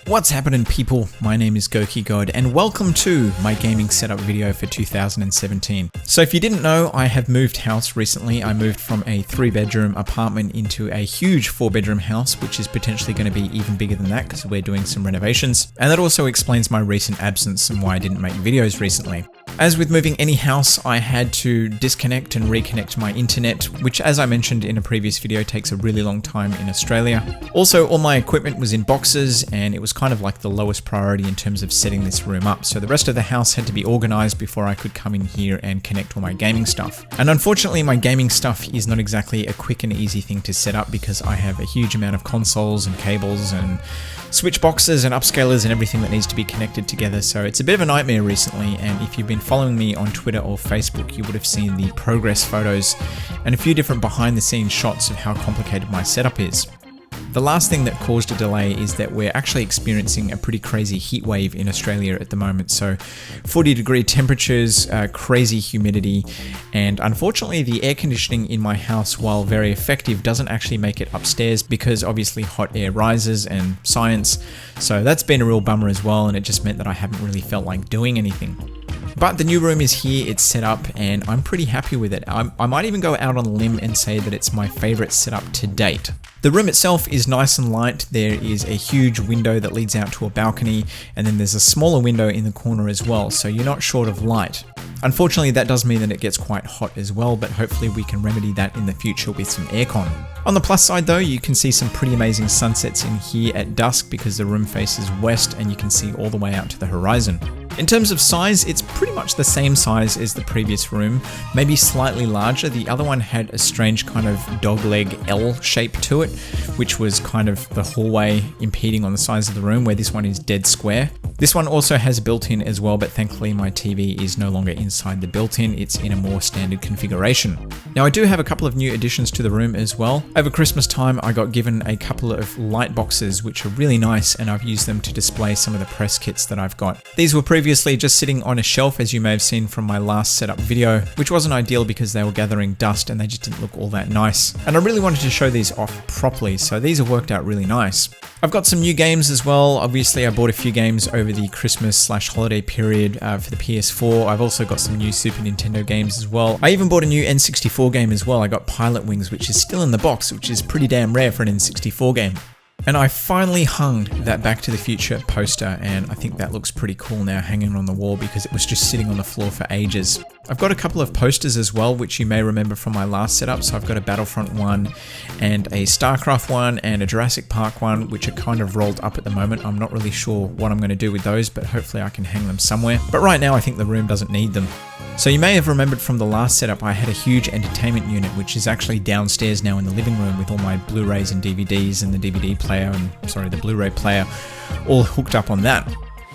What's happening, people? My name is Goukigod and welcome to my gaming setup video for 2017. So if you didn't know, I have moved house recently. I moved from a 3-bedroom apartment into a huge 4-bedroom house, which is potentially going to be even bigger than that because we're doing some renovations. And that also explains my recent absence and why I didn't make videos recently. As with moving any house, I had to disconnect and reconnect my internet, which, as I mentioned in a previous video, takes a really long time in Australia. Also, all my equipment was in boxes and it was kind of like the lowest priority in terms of setting this room up. So the rest of the house had to be organized before I could come in here and connect all my gaming stuff. And unfortunately, my gaming stuff is not exactly a quick and easy thing to set up because I have a huge amount of consoles and cables and switch boxes and upscalers and everything that needs to be connected together. So it's a bit of a nightmare recently, and if you've been following me on Twitter or Facebook, you would have seen the progress photos and a few different behind the scenes shots of how complicated my setup is. The last thing that caused a delay is that we're actually experiencing a pretty crazy heat wave in Australia at the moment. So 40-degree temperatures, crazy humidity, and unfortunately the air conditioning in my house, while very effective, doesn't actually make it upstairs because obviously hot air rises and science. So that's been a real bummer as well, and it just meant that I haven't really felt like doing anything. But the new room is here, it's set up, and I'm pretty happy with it. I might even go out on a limb and say that it's my favorite setup to date. The room itself is nice and light. There is a huge window that leads out to a balcony, and then there's a smaller window in the corner as well, so you're not short of light. Unfortunately, that does mean that it gets quite hot as well, but hopefully we can remedy that in the future with some aircon. On the plus side though, you can see some pretty amazing sunsets in here at dusk because the room faces west and you can see all the way out to the horizon. In terms of size, it's pretty much the same size as the previous room, maybe slightly larger. The other one had a strange kind of dogleg L shape to it, which was kind of the hallway impeding on the size of the room, where this one is dead square. This one also has built-in as well, but thankfully my TV is no longer inside the built-in, it's in a more standard configuration. Now I do have a couple of new additions to the room as well. Over Christmas time I got given a couple of light boxes which are really nice, and I've used them to display some of the press kits that I've got. These were previously just sitting on a shelf, as you may have seen from my last setup video, which wasn't ideal because they were gathering dust and they just didn't look all that nice. And I really wanted to show these off properly, so these have worked out really nice. I've got some new games as well. Obviously I bought a few games over the Christmas/holiday period for the PS4. I've also got some new Super Nintendo games as well. I even bought a new N64 game as well. I got Pilot Wings, which is still in the box, which is pretty damn rare for an N64 game. And I finally hung that Back to the Future poster, and I think that looks pretty cool now hanging on the wall because it was just sitting on the floor for ages. I've got a couple of posters as well, which you may remember from my last setup. So I've got a Battlefront one and a StarCraft one and a Jurassic Park one, which are kind of rolled up at the moment. I'm not really sure what I'm going to do with those, but hopefully I can hang them somewhere. But right now I think the room doesn't need them. So you may have remembered from the last setup, I had a huge entertainment unit, which is actually downstairs now in the living room with all my Blu-rays and DVDs and the DVD player the Blu-ray player all hooked up on that.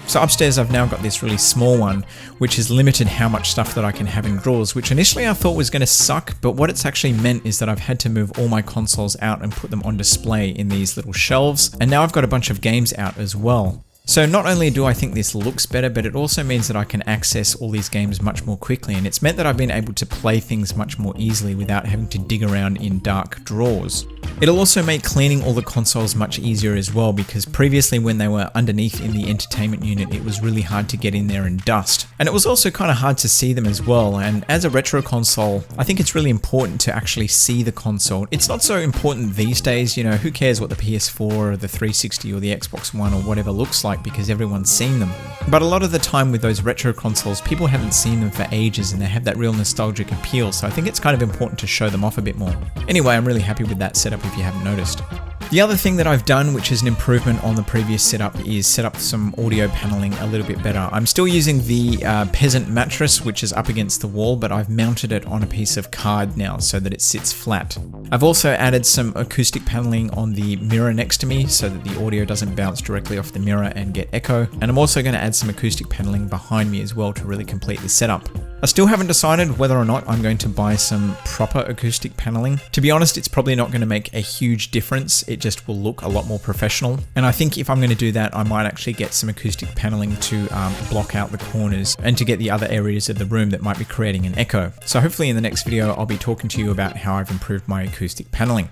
So upstairs I've now got this really small one, which has limited how much stuff that I can have in drawers, which initially I thought was going to suck, but what it's actually meant is that I've had to move all my consoles out and put them on display in these little shelves, and now I've got a bunch of games out as well. So not only do I think this looks better, but it also means that I can access all these games much more quickly, and it's meant that I've been able to play things much more easily without having to dig around in dark drawers. It'll also make cleaning all the consoles much easier as well, because previously when they were underneath in the entertainment unit, it was really hard to get in there and dust. And it was also kind of hard to see them as well, and as a retro console, I think it's really important to actually see the console. It's not so important these days, you know, who cares what the PS4 or the 360 or the Xbox One or whatever looks like, because everyone's seen them. But a lot of the time with those retro consoles, people haven't seen them for ages and they have that real nostalgic appeal, so I think it's kind of important to show them off a bit more. Anyway, I'm really happy with that setup if you haven't noticed. The other thing that I've done, which is an improvement on the previous setup, is set up some audio paneling a little bit better. I'm still using the Peasant mattress, which is up against the wall, but I've mounted it on a piece of card now so that it sits flat. I've also added some acoustic paneling on the mirror next to me so that the audio doesn't bounce directly off the mirror and get echo. And I'm also going to add some acoustic paneling behind me as well to really complete the setup. I still haven't decided whether or not I'm going to buy some proper acoustic paneling. To be honest, it's probably not going to make a huge difference. It just will look a lot more professional. And I think if I'm going to do that, I might actually get some acoustic paneling to block out the corners and to get the other areas of the room that might be creating an echo. So hopefully in the next video, I'll be talking to you about how I've improved my acoustic paneling.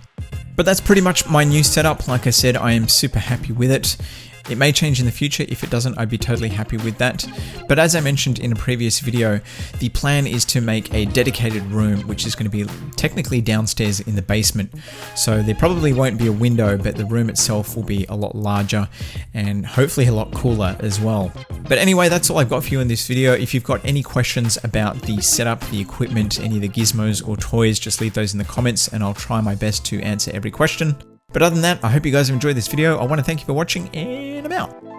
But that's pretty much my new setup. Like I said, I am super happy with it. It may change in the future. If it doesn't, I'd be totally happy with that. But as I mentioned in a previous video, the plan is to make a dedicated room, which is going to be technically downstairs in the basement. So there probably won't be a window, but the room itself will be a lot larger and hopefully a lot cooler as well. But anyway, that's all I've got for you in this video. If you've got any questions about the setup, the equipment, any of the gizmos or toys, just leave those in the comments and I'll try my best to answer every question. But other than that, I hope you guys have enjoyed this video. I want to thank you for watching, and I'm out.